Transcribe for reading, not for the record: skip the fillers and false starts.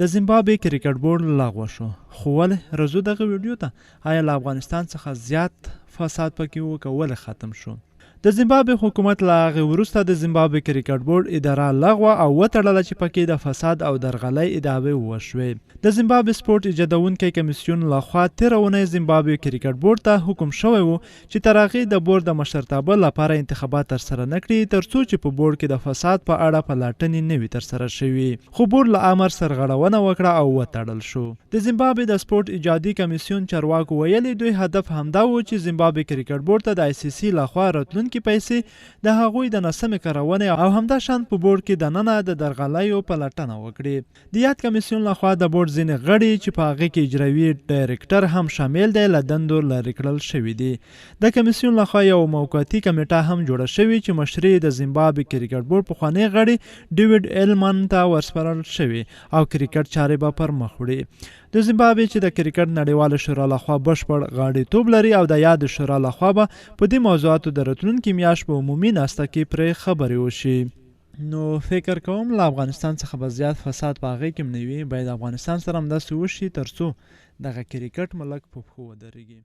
د زیمبابوې کریکټ بورډ لغوه شو. خو ولې رځو دغه ویډیو ته؟ آیا له افغانستان څخه زیات فساد پکې و که ولې ختم شو؟ د زیمبابوې حکومت له هغې وروسته د زیمبابوې کریکټ بورډ اداره لغوه او وتړله چې پکې د فساد او درغلۍ ادعاوې وشوې. د زیمبابوې سپورټ ایجادونکی کمیسیون لخوا تېره اونۍ زیمبابوې کریکټ بورډ ته حکم شوی و چې تر هغې د بورډ د مشرتابه لپاره انتخابات ترسره نه کړي تر څو چې په بورډ کې د فساد په اړه پلټنې نه وي ترسره شوي. خو بورډ له امر سرغړونه وکړه او وتړل شو. د زیمبابوې د سپورټ ایجادي کمیسیون چارواکو ویلي دوی هدف همدا و چې زیمبابوې کریکټ بورډ ته د ICC لخوا راتلونکي پیسې د هغوی د ناسمې کارونې او همدا شان په بورډ کې دننه د درغلیو پلټنه وکړي. د یاد کمیسیون لخوا د بورډ ځینې غړي چې په هغې کې اجرایي ډایرکټر هم شامل دی له دندو لرې کړل شوي دي. د کمیسیون لخوا یو موقتي کمیټه هم جوړه شوې چې مشري د زیمبابوې کریکټ بورډ پخوانی غړي ډیوډ ایلمن ته ورسپارل شوي او کرکټ چارې به پر مخ وړي. د زیمبابوې چې د کرکټ نړیوالې شورا لخوا بشپړ غاړیتوب لري او د یاد شورا لخوا به په دې موضوعاتو د راتلونکي میاشت په عمومي ناسته کې پرې خبرې وشي. نو فکر کوم له افغانستان څخه به زیات فساد په هغې کې هم نه وي. باید افغانستان سره همداسې وشي تر څو دغه کرکټ ملک په پښو ودرېږي.